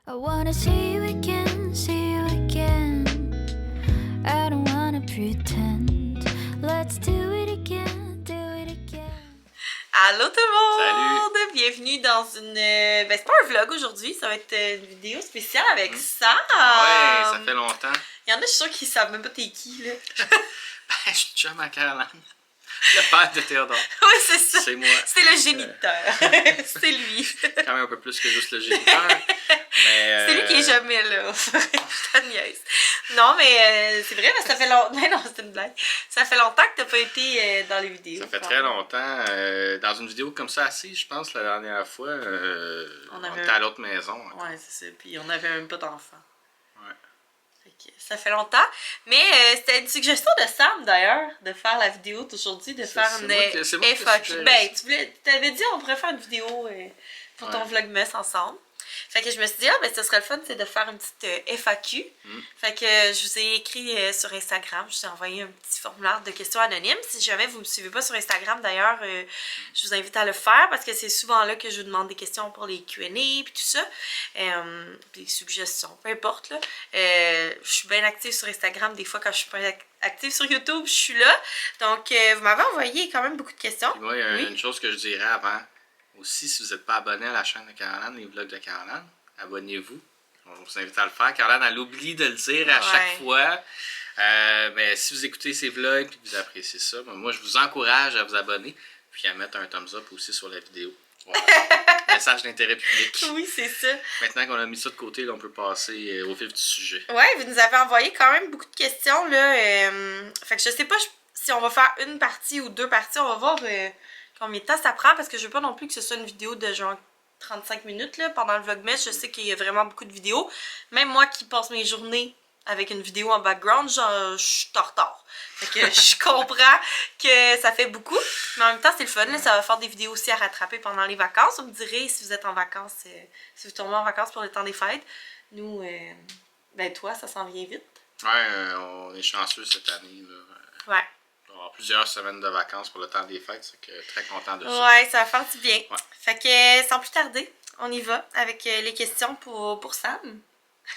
I wanna see you again, see you again. I don't wanna pretend. Let's do it again, do it again. Allô tout le monde! Salut! Bienvenue dans une... Ben c'est pas un vlog aujourd'hui, ça va être une vidéo spéciale avec Sam! Ouais, ça fait longtemps. Il y en a, je suis sûre qui savent même pas t'es qui, là. Je suis chum à Caroline. Le père de Théodore. Oui, c'est ça! C'est moi. C'est le géniteur. C'est lui. Quand même un peu plus que juste le géniteur. Mais, C'est lui qui est jamais là. Je te niaise. Non, mais c'est vrai, ça fait longtemps... Non, c'est une blague. Ça fait longtemps que t'as pas été dans les vidéos. Ça fait très longtemps. Dans une vidéo comme ça, assise, je pense, la dernière fois, on était à l'autre maison. Ouais, c'est ça. Puis on avait même pas d'enfant. Ouais. Ça fait longtemps. Mais c'était une suggestion de Sam, d'ailleurs, de faire la vidéo d'aujourd'hui, de faire une FAQ. Ben, tu avais dit on pourrait faire une vidéo pour ton vlogmas ensemble. Fait que je me suis dit, ben, ce serait le fun, c'est de faire une petite FAQ. Fait que je vous ai écrit sur Instagram, je vous ai envoyé un petit formulaire de questions anonymes. Si jamais vous ne me suivez pas sur Instagram, d'ailleurs, je vous invite à le faire parce que c'est souvent là que je vous demande des questions pour les Q&A puis tout ça. Puis des suggestions, peu importe. Là. Je suis bien active sur Instagram. Des fois, quand je suis pas active sur YouTube, je suis là. Donc, vous m'avez envoyé quand même beaucoup de questions. Puis moi, il y a une chose que je dirais avant. Aussi, si vous n'êtes pas abonné à la chaîne de Caroline, les vlogs de Caroline, abonnez-vous. On vous invite à le faire. Caroline, elle oublie de le dire à chaque fois. Mais si vous écoutez ces vlogs et que vous appréciez ça, moi, je vous encourage à vous abonner puis à mettre un thumbs up aussi sur la vidéo. Voilà. Message d'intérêt public. Oui, c'est ça. Maintenant qu'on a mis ça de côté, là, on peut passer au vif du sujet. Ouais, vous nous avez envoyé quand même beaucoup de questions, là. Fait que je sais pas si on va faire une partie ou deux parties. On va voir combien de temps ça prend parce que je veux pas non plus que ce soit une vidéo de genre 35 minutes, là. Pendant le vlogmas, je sais qu'il y a vraiment beaucoup de vidéos. Même moi qui passe mes journées avec une vidéo en background, genre, je suis en retard. Fait que je comprends que ça fait beaucoup. Mais en même temps, c'est le fun, là. Ça va faire des vidéos aussi à rattraper pendant les vacances. Vous me direz si vous êtes en vacances, si vous tombez en vacances pour le temps des fêtes. Nous, ben toi, ça s'en vient vite. Ouais, on est chanceux cette année, là. Ouais. On va avoir plusieurs semaines de vacances pour le temps des fêtes, c'est que très content de ça. Ouais, ça va faire du bien. Ouais. Fait que sans plus tarder, on y va avec les questions pour Sam.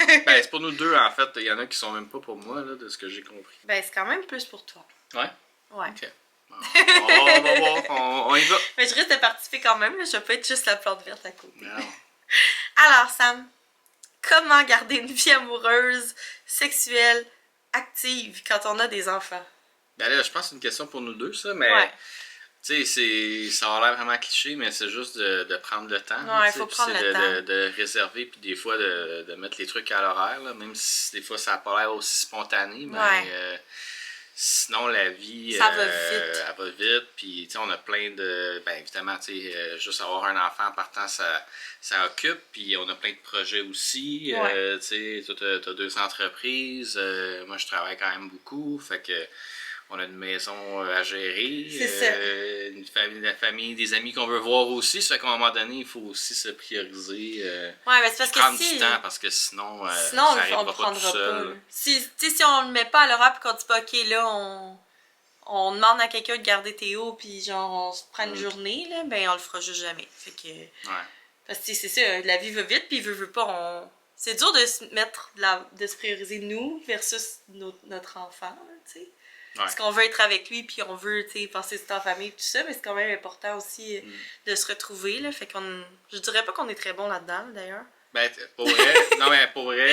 Ben, c'est pour nous deux, en fait. Il y en a qui sont même pas pour moi, là, de ce que j'ai compris. Ben, c'est quand même plus pour toi. Ouais? Ouais. Ok. Bon, on va voir, on y va. Mais je risque de participer quand même, là. Je vais pas être juste la plante verte à côté. Non. Alors, Sam, comment garder une vie amoureuse, sexuelle, active quand on a des enfants? Ben là, je pense que c'est une question pour nous deux, ça, mais... Ouais. Tu sais, ça a l'air vraiment cliché, mais c'est juste de prendre le temps. Ouais, il faut prendre le temps. De réserver, puis des fois de mettre les trucs à l'horaire, là, même si des fois ça n'a pas l'air aussi spontané. Mais sinon, la vie, ça va vite. Elle va vite. Puis, tu sais, on a plein de... Ben, évidemment, tu sais, juste avoir un enfant en partant, ça occupe. Puis, on a plein de projets aussi. Tu sais, toi, t'as 2 entreprises. Moi, je travaille quand même beaucoup. Fait que... On a une maison à gérer, une famille, des amis qu'on veut voir aussi. Ça fait qu'à un moment donné, il faut aussi se prioriser. Ouais, mais c'est parce prendre que si... du temps parce que sinon ça on le prendra pas. Si on le met pas à l'horaire puis qu'on dit pas, ok, là, on demande à quelqu'un de garder Théo puis genre, on se prend une journée, là, ben on le fera juste jamais. Fait que... Ouais. Parce que c'est ça, la vie va vite puis veut pas, c'est dur de se mettre, de se prioriser nous versus notre enfant, tu sais. Parce qu'on veut être avec lui, puis on veut, tu sais, passer du temps en famille, tout ça, mais c'est quand même important aussi de se retrouver, là. Fait je dirais pas qu'on est très bon là-dedans, d'ailleurs. Ben, pour vrai, non, mais pour vrai,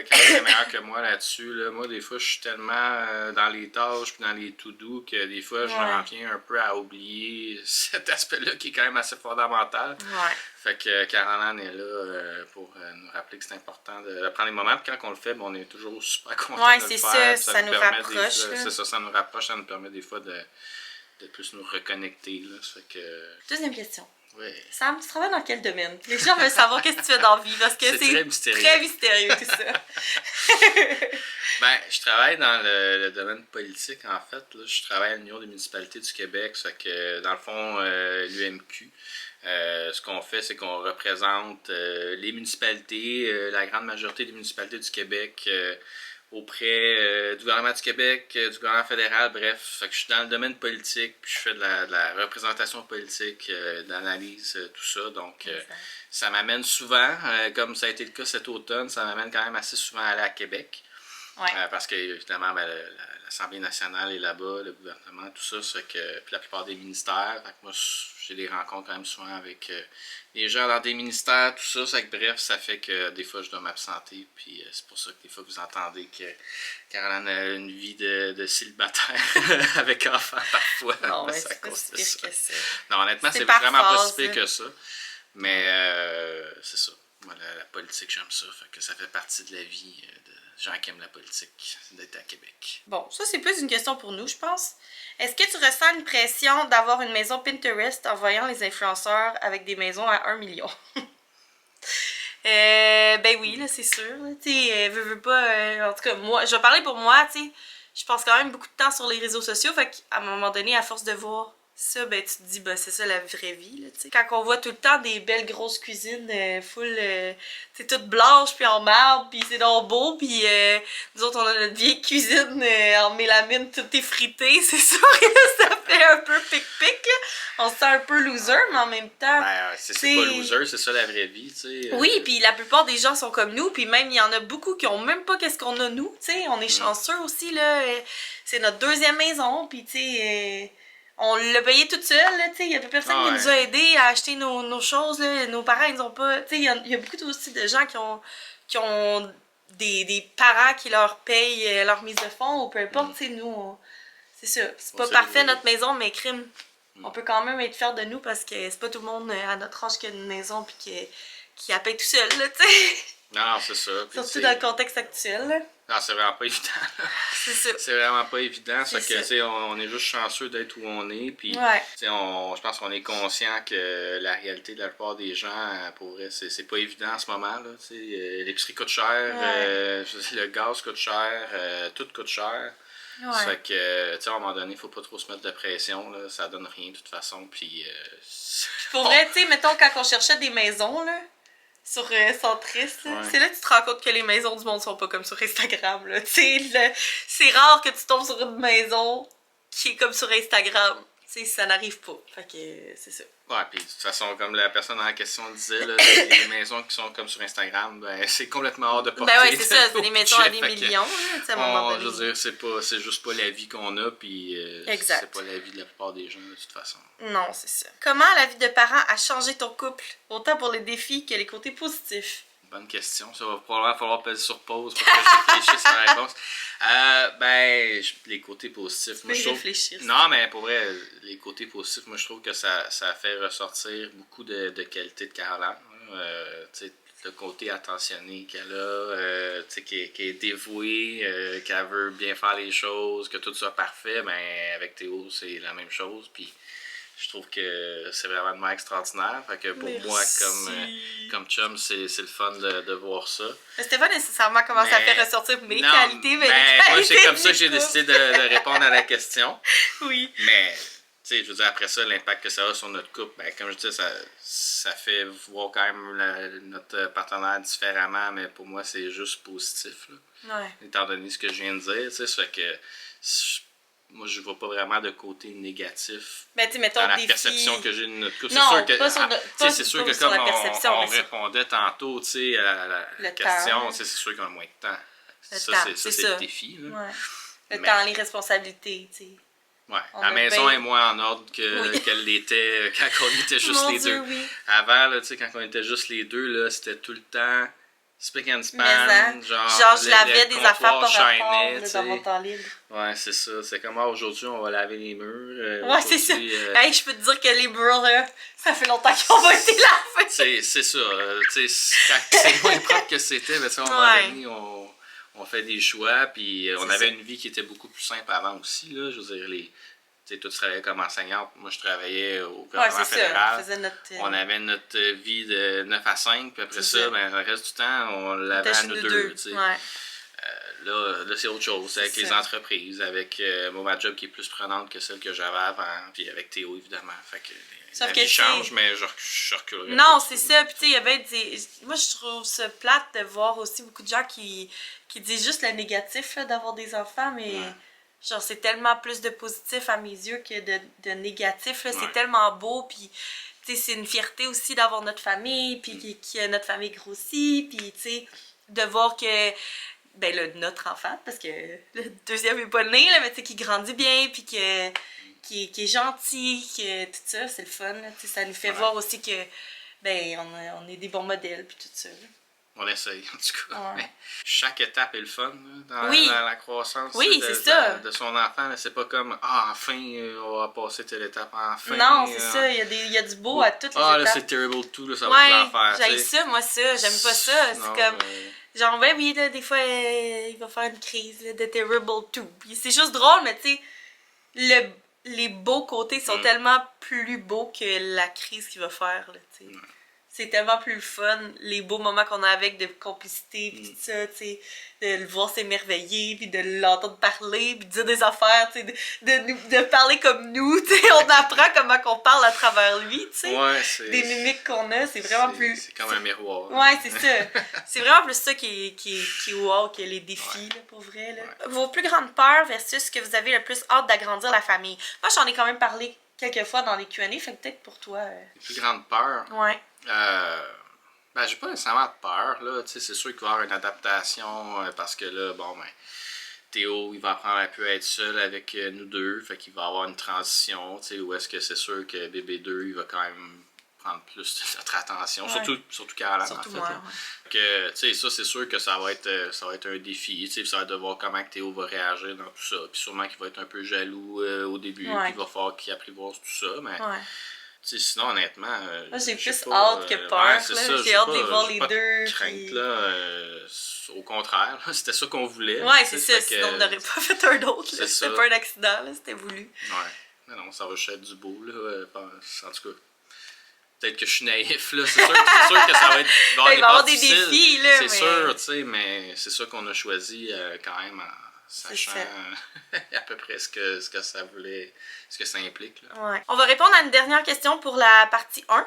Caroline est meilleure que moi là-dessus, là. Moi, des fois, je suis tellement dans les tâches, puis dans les to-do, que des fois, j'en viens un peu à oublier cet aspect-là qui est quand même assez fondamental. Ouais. Fait que Caroline est là pour nous rappeler que c'est important de prendre les moments. Puis quand on le fait, on est toujours super content de le faire. Ça nous rapproche. C'est ça, ça nous rapproche, ça nous permet des fois de plus nous reconnecter. Là. Ça fait que... Deuxième question. Oui. Sam, tu travailles dans quel domaine? Les gens veulent savoir qu'est-ce que tu fais dans la vie, parce que c'est très mystérieux tout ça. Ben, je travaille dans le domaine politique, en fait. Là. Je travaille à l'Union des municipalités du Québec. Ça fait que, dans le fond, l'UMQ, ce qu'on fait, c'est qu'on représente les municipalités, la grande majorité des municipalités du Québec auprès du gouvernement du Québec, du gouvernement fédéral, bref. Fait que je suis dans le domaine politique, puis je fais de la représentation politique, de l'analyse, tout ça. Donc, ça m'amène souvent, comme ça a été le cas cet automne, ça m'amène quand même assez souvent à aller à Québec. Ouais. Parce que, évidemment, l'Assemblée nationale est là-bas, le gouvernement, tout ça. Ça fait que, puis la plupart des ministères. Fait que moi, j'ai des rencontres quand même souvent avec les gens dans des ministères, tout ça. Ça fait que, bref, ça fait que des fois, je dois m'absenter. Puis c'est pour ça que des fois, vous entendez que Caroline a une vie de célibataire avec enfants parfois. Non, mais c'est pas si pire que ça. Non, honnêtement, c'est vraiment pas si pire que ça. Mais c'est ça. Moi, la politique, j'aime ça. Fait que ça fait partie de la vie de gens qui aiment la politique, d'être à Québec. Bon, ça, c'est plus une question pour nous, je pense. Est-ce que tu ressens une pression d'avoir une maison Pinterest en voyant les influenceurs avec des maisons à 1 million? Ben oui, là, c'est sûr. Tu sais, veux pas... en tout cas, moi, je vais parler pour moi, tu sais. Je passe quand même beaucoup de temps sur les réseaux sociaux, fait qu'à un moment donné, à force de voir ça, ben tu te dis, ben c'est ça la vraie vie, là, tu sais. Quand on voit tout le temps des belles grosses cuisines full, c'est toutes blanches, puis en marbre, puis c'est donc beau, puis nous autres, on a notre vieille cuisine en mélamine, tout effrité, c'est sûr que ça fait un peu pic-pic, là. On se sent un peu loser, mais en même temps... Ben, c'est pas loser, c'est ça la vraie vie, tu sais. Oui, puis la plupart des gens sont comme nous, puis même il y en a beaucoup qui ont même pas qu'est-ce qu'on a nous, tu sais. On est chanceux aussi, là. C'est notre deuxième maison, puis tu sais... on l'a payé toute seule, tu sais, il y a personne qui nous a aidés à acheter nos choses, là. Nos parents, ils ont pas... Tu sais, il y a beaucoup aussi de gens qui ont des parents qui leur payent leur mise de fonds, ou peu importe, tu sais, nous, c'est ça. C'est pas parfait notre maison, mais crime. On peut quand même être fiers de nous parce que c'est pas tout le monde à notre âge qui a une maison puis qui la paye tout seul, là, tu sais. Non, c'est ça. Surtout dans le contexte actuel, là. Non, c'est vraiment pas évident. C'est ça. C'est vraiment pas évident. C'est que, tu sais, on est juste chanceux d'être où on est. Puis, tu sais, je pense qu'on est conscient que la réalité de la plupart des gens, pour vrai, c'est pas évident en ce moment, là. Tu sais, l'épicerie coûte cher, le gaz coûte cher, tout coûte cher. Ça fait que, tu sais, à un moment donné, il faut pas trop se mettre de pression, là. Ça donne rien de toute façon. Puis, pour vrai, tu sais, mettons, quand on cherchait des maisons, là, sur Centris, c'est là que tu te rends compte que les maisons du monde sont pas comme sur Instagram, là. Tu sais, c'est rare que tu tombes sur une maison qui est comme sur Instagram. Tu sais, ça n'arrive pas. Fait que c'est ça. Ouais, puis de toute façon, comme la personne en question disait, là, les maisons qui sont comme sur Instagram, ben c'est complètement hors de portée. Ben ouais, c'est ça, c'est des maisons à des millions, là, tu sais, à un moment donné. Je veux dire, c'est juste pas la vie qu'on a, puis c'est pas la vie de la plupart des gens, de toute façon. Non, c'est ça. Comment la vie de parent a changé ton couple, autant pour les défis que les côtés positifs? Bonne question. Ça va probablement falloir peser sur pause pour que je réfléchisse à la réponse. Les côtés positifs. Moi, je trouve... réfléchir. Non, mais pour vrai, les côtés positifs, moi, je trouve que ça fait ressortir beaucoup de qualités de Caroline. Tu sais, le côté attentionné qu'elle a, qui est dévouée, qu'elle veut bien faire les choses, que tout soit parfait, ben avec Théo, c'est la même chose. Puis je trouve que c'est vraiment une mère extraordinaire. Fait que pour moi, comme chum, c'est le fun de voir ça. Mais c'était pas nécessairement comment ça fait ressortir mes qualités, mais les qualités. Moi, c'est comme ça que j'ai décidé de répondre à la question. Oui. Mais, tu sais, je veux dire, après ça, l'impact que ça a sur notre couple, ben, comme je dis, ça fait voir quand même notre partenaire différemment, mais pour moi, c'est juste positif, là. Ouais. Étant donné ce que je viens de dire, tu sais, ça fait que... Moi, je vois pas vraiment de côté négatif mettons, dans la perception que j'ai de notre couple. Non, c'est sûr que comme on répondait tantôt, tu sais, à la question, c'est sûr qu'on a moins de temps. C'est le défi. Là. Ouais. Le temps, les responsabilités, tu sais. Ouais. La maison est moins en ordre qu'elle l'était quand on était juste les deux. Oui. Avant, là, tu sais, quand on était juste les deux, là, c'était tout le temps spick and span, genre je lavais des affaires par rapport dans mon temps libre. Ouais, c'est ça. C'est comme aujourd'hui, on va laver les murs. Ouais, c'est ça. Hey, je peux te dire que les murs, là, ça fait longtemps qu'ils ont pas été lavés. C'est ça. C'est moins propre que c'était, mais à un moment donné, on fait des choix, puis on avait une vie qui était beaucoup plus simple avant aussi. Là, je veux dire, toi, tu travaillais comme enseignante. Moi, je travaillais au gouvernement fédéral. On avait notre vie de 9 à 5, puis après ça, ben, le reste du temps, on l'avait à nous deux. Là c'est autre chose. C'est avec les entreprises, avec ma job qui est plus prenante que celle que j'avais avant, puis avec Théo, évidemment. Fait que la vie change, mais je reculerai. Non, c'est ça. Puis tu sais, il y avait moi, je trouve ça plate de voir aussi beaucoup de gens qui disent juste le négatif là, d'avoir des enfants, mais genre, c'est tellement plus de positif à mes yeux que de négatif. Là. C'est tellement beau, puis tu sais, c'est une fierté aussi d'avoir notre famille, puis que notre famille grossit, puis tu sais, de voir que ben là, notre enfant, parce que le deuxième est pas né, là, mais tu sais, qui grandit bien, puis qui est gentil, que tout ça, c'est le fun. Là, ça nous fait voir aussi que ben on est des bons modèles, puis tout ça. Là. On essaye, en tout cas. Mais chaque étape est le fun là, dans la croissance de son enfant. C'est pas comme enfin, on va passer telle étape, enfin. Non, c'est ça. Il y a du beau à toutes les étapes. Là, c'est terrible tout, là, ça va être l'enfer. J'aime ça, moi, ça. J'aime pas ça. C'est comme. Genre, ben oui, là, des fois, il va faire une crise là, de terrible tout. Puis c'est juste drôle, mais tu sais, les beaux côtés sont tellement plus beaux que la crise qu'il va faire, là, tu sais. C'est tellement plus le fun, les beaux moments qu'on a avec de complicité, pis tout ça, tu sais, de le voir s'émerveiller, puis de l'entendre parler, puis de dire des affaires, tu sais, de parler comme nous, tu sais, on apprend comment qu'on parle à travers lui, tu sais, des mimiques qu'on a, c'est vraiment plus... C'est comme un miroir. Ouais, c'est ça. C'est vraiment plus ça qui est wow que les défis, là, pour vrai, là. Vos plus grandes peurs versus ce que vous avez le plus hâte d'agrandir la famille. Moi, j'en ai quand même parlé quelques fois dans les Q&A, fait que peut-être pour toi... Les plus grandes peurs? Ouais. Ben, j'ai pas nécessairement de peur, là. Tu sais, c'est sûr qu'il va y avoir une adaptation parce que là, bon, ben, Théo, il va apprendre un peu à être seul avec nous deux. Fait qu'il va avoir une transition, tu sais, où est-ce que c'est sûr que bébé 2, il va quand même prendre plus de notre attention. Surtout Caroline, en fait. Moi, que, tu sais, ça, c'est sûr que ça va être un défi. Tu sais, ça va être de voir comment Théo va réagir dans tout ça. Puis sûrement qu'il va être un peu jaloux au début. Puis il va falloir qu'il apprivoise tout ça, mais... Sinon, honnêtement. Moi, j'ai plus hâte que peur. J'ai hâte de voir les deux. Crainte, là, au contraire, là, c'était ça qu'on voulait. Ouais, c'est ça. Sinon, on n'aurait pas fait un autre. C'était pas un accident, c'était voulu. Ouais. Mais non, ça va juste être du beau, là. En tout cas. Peut-être que je suis naïf, là. C'est sûr que ça va être. Il va y avoir des défis, là. C'est sûr, tu sais, mais c'est ça qu'on a choisi quand même en sachant à peu près ce que ça voulait, ce que ça implique. Là. Ouais. On va répondre à une dernière question pour la partie 1.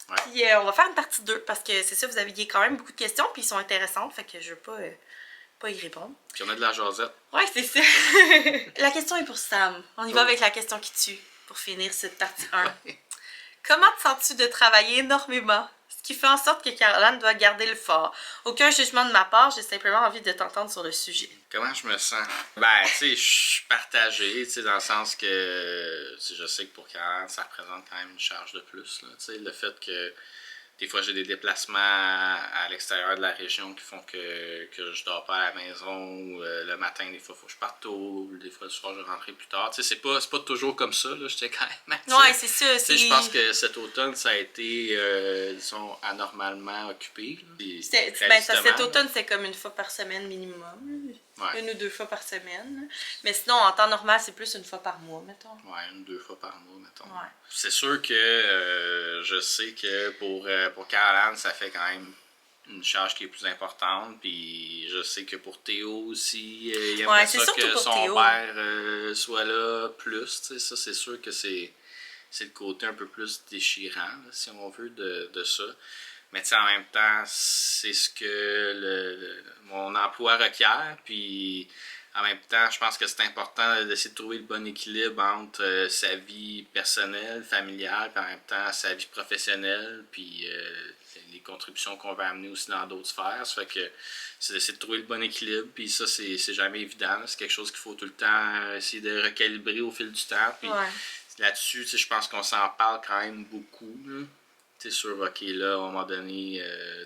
Ouais. Puis on va faire une partie 2 parce que c'est ça, vous aviez quand même beaucoup de questions puis ils sont intéressantes, fait que je veux pas y répondre. Puis on a de la jasette. Ouais, c'est ça. La question est pour Sam. On y va avec la question qui tue pour finir cette partie 1. Comment te sens-tu de travailler énormément? Ce qui fait en sorte que Caroline doit garder le fort. Aucun jugement de ma part, j'ai simplement envie de t'entendre sur le sujet. Comment je me sens? Ben, tu sais, je suis partagé, tu sais, dans le sens que je sais que pour Caroline, ça représente quand même une charge de plus, là, tu sais, le fait que des fois, j'ai des déplacements à l'extérieur de la région qui font que je dors pas à la maison. Ou, le matin, des fois, il faut que je parte tôt. Des fois, le soir, je rentre plus tard. Tu sais, c'est pas toujours comme ça. Là, j'étais quand même actif. Ouais, c'est ça. Je pense que cet automne, ça a été, disons, anormalement occupé. Cet automne, c'est comme une fois par semaine minimum. Ouais. 1 ou 2 fois par semaine. Mais sinon, en temps normal, c'est plus 1 fois par mois, mettons. Ouais, 1 ou 2 fois par mois, mettons. Ouais. C'est sûr que je sais que pour Caroline, ça fait quand même une charge qui est plus importante. Puis je sais que pour Théo aussi, il aimerait ça que son père soit là plus. Tu sais, ça, c'est sûr que c'est le côté un peu plus déchirant, là, si on veut, de ça. Mais tu sais, en même temps, c'est ce que mon emploi requiert. Puis en même temps, je pense que c'est important d'essayer de trouver le bon équilibre entre sa vie personnelle, familiale, puis en même temps sa vie professionnelle, puis les contributions qu'on va amener aussi dans d'autres sphères. Ça fait que c'est d'essayer de trouver le bon équilibre. Puis ça, c'est jamais évident. Là. C'est quelque chose qu'il faut tout le temps essayer de recalibrer au fil du temps. Puis là-dessus, je pense qu'on s'en parle quand même beaucoup. Là. C'est sûr, ok, là, à un moment donné,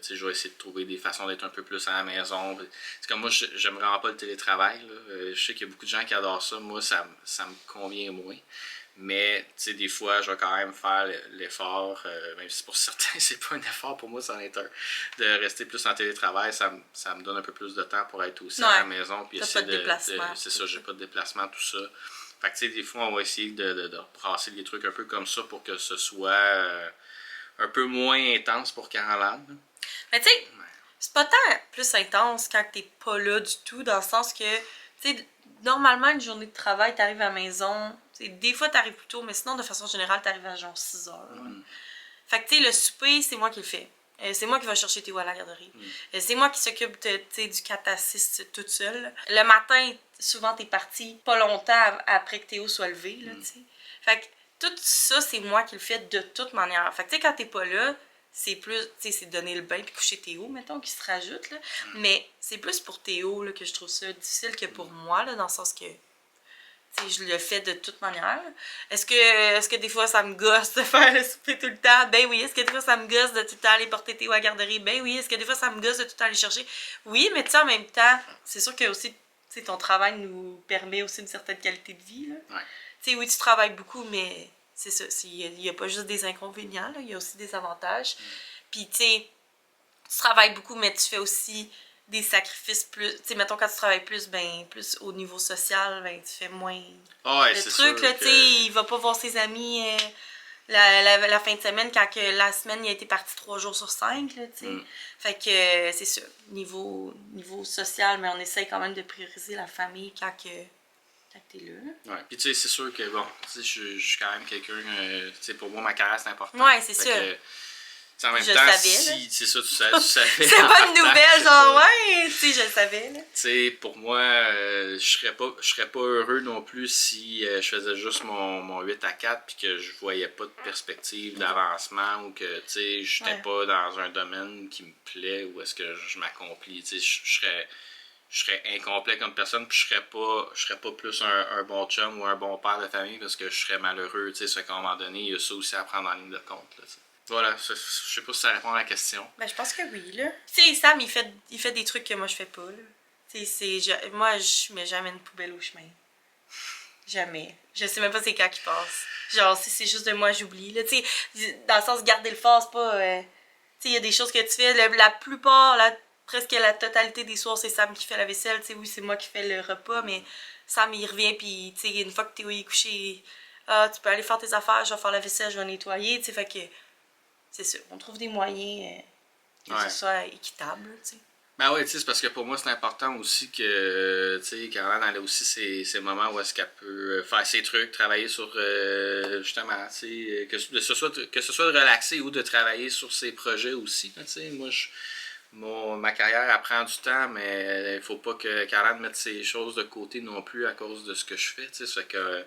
je vais essayer de trouver des façons d'être un peu plus à la maison. C'est comme moi, j'aime vraiment pas le télétravail. Là. Je sais qu'il y a beaucoup de gens qui adorent ça. Moi, ça me convient moins. Mais, des fois, je vais quand même faire l'effort, même si pour certains, c'est pas un effort, pour moi, c'en est un, de rester plus en télétravail. Ça me donne un peu plus de temps pour être aussi à la maison. Puis pas de déplacement. C'est ça, j'ai pas de déplacement, tout ça. Fait que, des fois, on va essayer de brasser les trucs un peu comme ça pour que ce soit... un peu moins intense pour Caroline. Mais tu sais, c'est pas tant plus intense quand t'es pas là du tout, dans le sens que, tu sais, normalement, une journée de travail, t'arrives à la maison, t'sais, des fois t'arrives plus tôt, mais sinon, de façon générale, t'arrives à genre 6 heures. Fait que, tu sais, le souper, c'est moi qui le fais. C'est moi qui vais chercher Théo à la garderie. C'est moi qui s'occupe du 4 à 6 toute seule. Le matin, souvent, t'es parti pas longtemps après que Théo soit levé, là, tu sais. Fait que tout ça, c'est moi qui le fais de toute manière. Fait que, tu sais, quand t'es pas là, c'est plus, tu sais, c'est donner le bain puis coucher Théo, mettons, qui se rajoute, là. Mais c'est plus pour Théo, là, que je trouve ça difficile que pour moi, là, dans le sens que, tu sais, je le fais de toute manière. Est-ce que des fois, ça me gosse de faire le souper tout le temps? Ben oui. Est-ce que des fois, ça me gosse de tout le temps aller porter Théo à la garderie? Ben oui. Est-ce que des fois, ça me gosse de tout le temps aller chercher? Oui, mais tu sais, en même temps, c'est sûr que aussi, tu sais, ton travail nous permet aussi une certaine qualité de vie, là. Ouais. Tu sais, oui, tu travailles beaucoup, mais c'est ça. Il n'y a pas juste des inconvénients, là, il y a aussi des avantages. Puis, tu sais, tu travailles beaucoup, mais tu fais aussi des sacrifices plus. Tu sais, mettons, quand tu travailles plus, ben, plus au niveau social, ben, tu fais moins de trucs, là. Tu sais, il va pas voir ses amis la fin de semaine quand que la semaine, il a été parti 3 jours sur 5, là, tu sais. Fait que, c'est ça. Niveau social, mais on essaye quand même de prioriser la famille quand t'es là. Ouais. Puis tu sais, c'est sûr que bon, tu sais, je suis quand même quelqu'un, tu sais, pour moi, ma carrière, c'est important. Ouais, c'est sûr. En même je temps, savais, si, c'est ça, tu savais. C'est pas une nouvelle, genre, ouais, tu sais, je le savais, là. Tu sais, pour moi, je serais pas heureux non plus si je faisais juste mon 8 à 4 puis que je voyais pas de perspective d'avancement ou que, tu sais, j'étais pas dans un domaine qui me plaît ou est-ce que je m'accomplis. Tu sais, je serais incomplet comme personne puis je serais pas plus un bon chum ou un bon père de famille parce que je serais malheureux, tu sais, c'est qu'à un moment donné, il y a ça aussi à prendre en ligne de compte, là, t'sais. Voilà, je sais pas si ça répond à la question. Ben, je pense que oui, là. Tu sais, Sam, il fait des trucs que moi, je fais pas, là. Tu sais, moi, je mets jamais une poubelle au chemin. Jamais. Je sais même pas c'est quand qui passe. Genre, si c'est juste de moi, j'oublie, là. Tu sais, dans le sens, garder le fort, c'est pas... tu sais, il y a des choses que tu fais. La plupart, presque la totalité des soirs, c'est Sam qui fait la vaisselle. Tu sais, oui, c'est moi qui fais le repas, mais Sam, il revient, puis, tu sais, une fois que Théo est couché, tu peux aller faire tes affaires, je vais faire la vaisselle, je vais nettoyer, tu sais, fait que... C'est ça, on trouve des moyens que ce soit équitable, tu sais. Ben oui, tu sais, c'est parce que pour moi, c'est important aussi que, tu sais, Caroline, elle a aussi ces moments où est-ce qu'elle peut faire ses trucs, travailler sur, justement, tu sais, que ce soit de relaxer ou de travailler sur ses projets aussi, tu sais. Moi, ma carrière, elle prend du temps, mais il faut pas que Caroline mette ses choses de côté non plus à cause de ce que je fais, tu sais, ça fait que...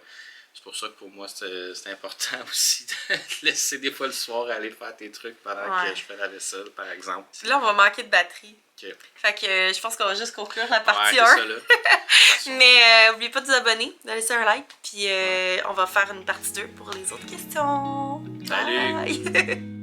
C'est pour ça que pour moi, c'est important aussi de laisser des fois le soir aller faire tes trucs pendant que je fais la vaisselle, par exemple. Là, on va manquer de batterie. Okay. Fait que je pense qu'on va juste conclure la partie 1. Ça, là. Mais n'oubliez pas de vous abonner, de laisser un like. Puis on va faire une partie 2 pour les autres questions. Salut! Bye.